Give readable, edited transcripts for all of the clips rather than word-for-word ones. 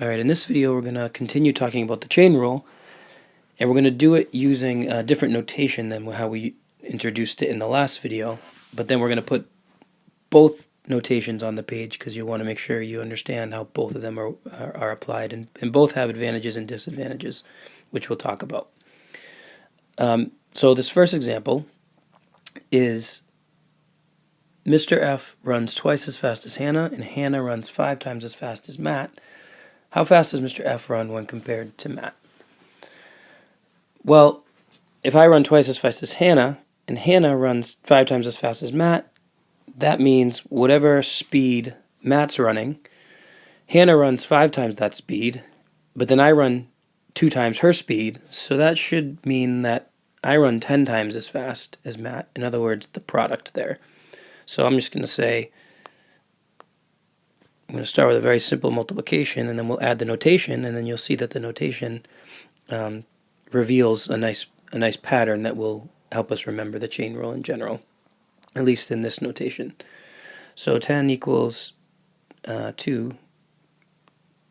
Alright, in this video we're going to continue talking about the chain rule, and we're going to do it using a different notation than how we introduced it in the last video, but then we're going to put both notations on the page because you want to make sure you understand how both of them are applied, and both have advantages and disadvantages, which we'll talk about. So this first example is Mr. F runs twice as fast as Hannah, and Hannah runs 5 times as fast as Matt. How fast does Mr. F run when compared to Matt? Well, if I run twice as fast as Hannah, and Hannah runs 5 times as fast as Matt, that means whatever speed Matt's running, Hannah runs 5 times that speed, but then I run 2 times her speed, so that should mean that I run 10 times as fast as Matt. In other words, the product there. So I'm just going to say, I'm going to start with a very simple multiplication, and then we'll add the notation, and then you'll see that the notation reveals a nice pattern that will help us remember the chain rule in general, at least in this notation. So 10 equals 2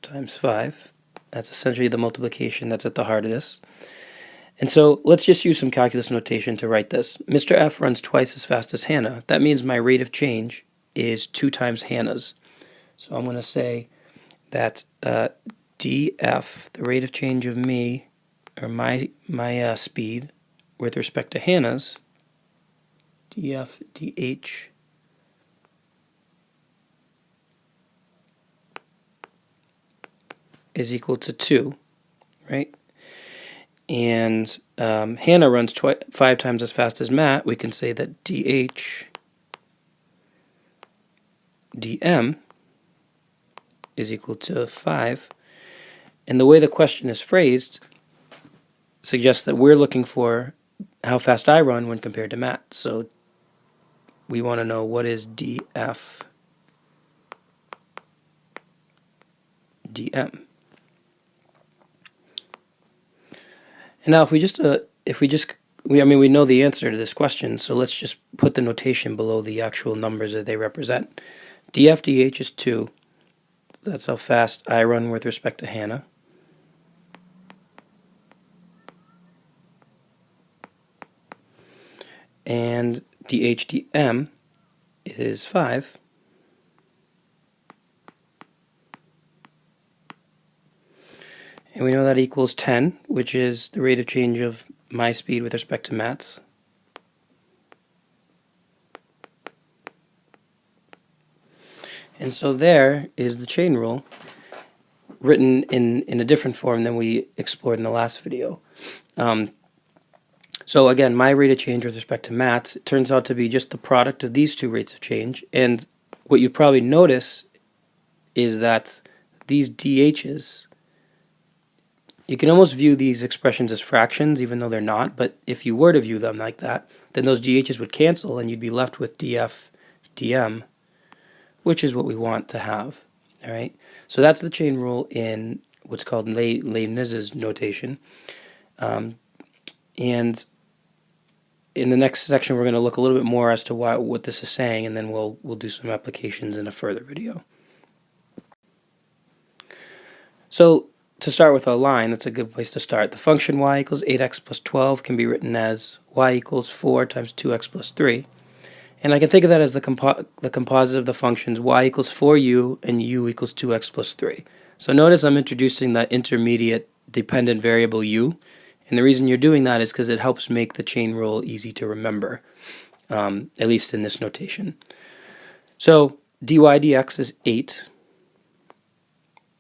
times 5. That's essentially the multiplication that's at the heart of this. And so let's just use some calculus notation to write this. Mr. F runs twice as fast as Hannah. That means my rate of change is 2 times Hannah's. So I'm going to say that df, the rate of change of me, or my speed, with respect to Hannah's, df dh is equal to 2, right? And Hannah runs 5 times as fast as Matt. We can say that dh dm is equal to 5. And the way the question is phrased suggests that we're looking for how fast I run when compared to Matt. So we want to know what is df dm. And now if we know the answer to this question, so let's just put the notation below the actual numbers that they represent. df dh is 2. That's how fast I run with respect to Hannah. And dh dm is 5. And we know that equals 10, which is the rate of change of my speed with respect to Matt's. And so there is the chain rule, written in a different form than we explored in the last video. So again, my rate of change with respect to Matt's, it turns out to be just the product of these two rates of change. And what you probably notice is that these DH's, you can almost view these expressions as fractions, even though they're not. But if you were to view them like that, then those DH's would cancel, and you'd be left with df dm, which is what we want to have. All right. So that's the chain rule in what's called Leibniz's notation. And in the next section, we're going to look a little bit more as to what this is saying, and then we'll do some applications in a further video. So to start with a line, that's a good place to start. The function y equals 8x plus 12 can be written as y equals 4 times 2x plus 3. And I can think of that as the composite of the functions y equals 4u and u equals 2x plus 3. So notice I'm introducing the intermediate dependent variable u. And the reason you're doing that is because it helps make the chain rule easy to remember, at least in this notation. So dy dx is 8,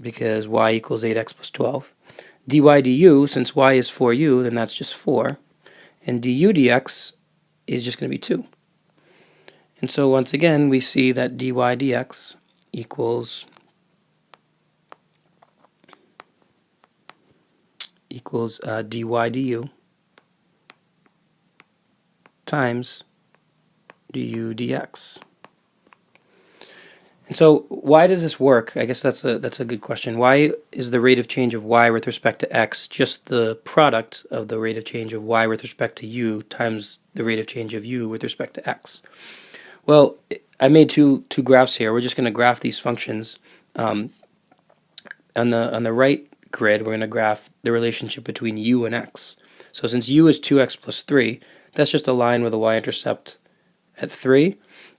because y equals 8x plus 12. dy du, since y is 4u, then that's just 4. And du dx is just going to be 2. And so once again, we see that dy dx equals dy du times du dx. And so why does this work? I guess that's a good question. Why is the rate of change of y with respect to x just the product of the rate of change of y with respect to u times the rate of change of u with respect to x? Well, I made two graphs here. We're just going to graph these functions on the right grid, we're going to graph the relationship between u and x. So since u is 2x plus 3, that's just a line with a y-intercept at 3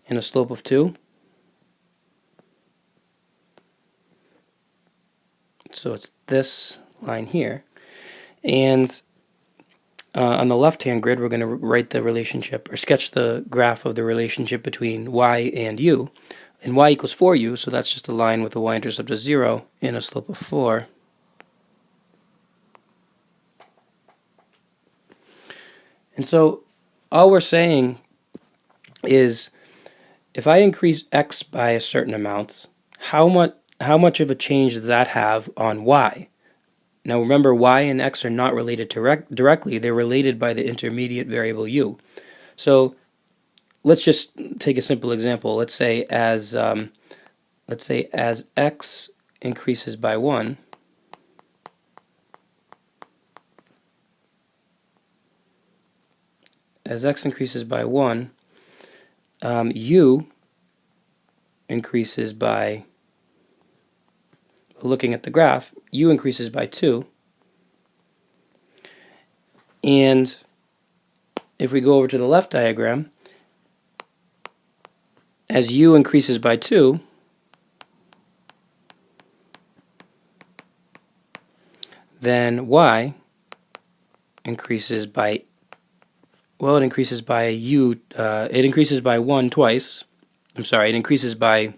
and a slope of 2. So it's this line here. And on the left-hand grid, we're going to write the relationship, or sketch the graph of the relationship between y and u. And y equals 4u, so that's just a line with a y-intercept of 0 and a slope of 4. And so all we're saying is, if I increase x by a certain amount, how much of a change does that have on y? Now remember, y and x are not related directly. They're related by the intermediate variable u. So let's just take a simple example. Let's say as x increases by 1, u increases by, looking at the graph, u increases by 2. And if we go over to the left diagram, as u increases by 2, then y increases by, well, it increases by it increases by 1 twice. I'm sorry, it increases by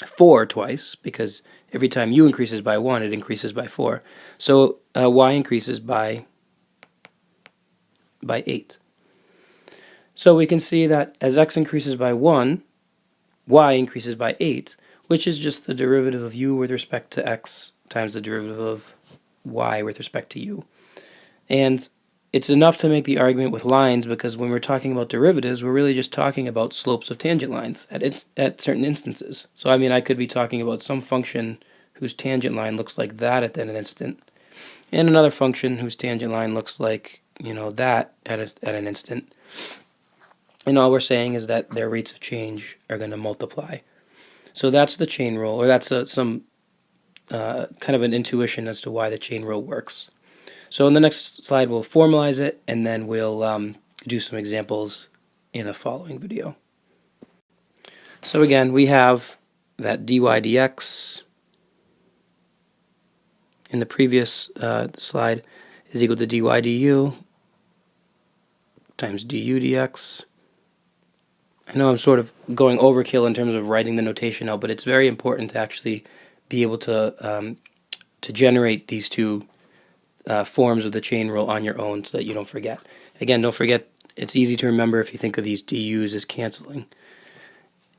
4 twice, because every time u increases by 1, it increases by 4. So y increases by 8. So we can see that as x increases by 1, y increases by 8, which is just the derivative of u with respect to x times the derivative of y with respect to u. And it's enough to make the argument with lines, because when we're talking about derivatives, we're really just talking about slopes of tangent lines at certain instances. So I mean, I could be talking about some function whose tangent line looks like that at an instant, and another function whose tangent line looks like, that at an instant. And all we're saying is that their rates of change are going to multiply. So that's the chain rule, or that's some kind of an intuition as to why the chain rule works. So in the next slide, we'll formalize it, and then we'll do some examples in a following video. So again, we have that dy dx in the previous slide is equal to dy du times du dx. I know I'm sort of going overkill in terms of writing the notation out, but it's very important to actually be able to generate these two forms of the chain rule on your own, so that you don't forget. Again, don't forget, it's easy to remember if you think of these du's as canceling,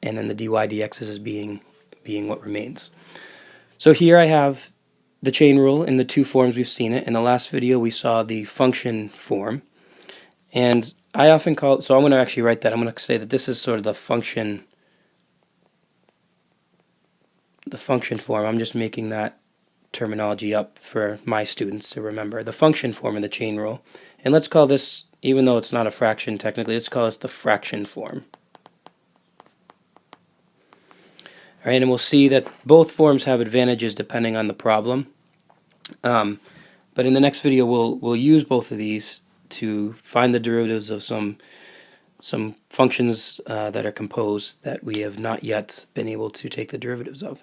and then the dy dx's as being what remains. So here I have the chain rule in the two forms we've seen it. In the last video, we saw the function form, and I often call it, so I'm going to actually write that. I'm going to say that this is sort of the function form. I'm just making that terminology up for my students to remember. The function form of the chain rule. And let's call this, even though it's not a fraction technically, let's call this the fraction form. All right, and we'll see that both forms have advantages depending on the problem. But in the next video, we'll use both of these to find the derivatives of some functions that are composed that we have not yet been able to take the derivatives of.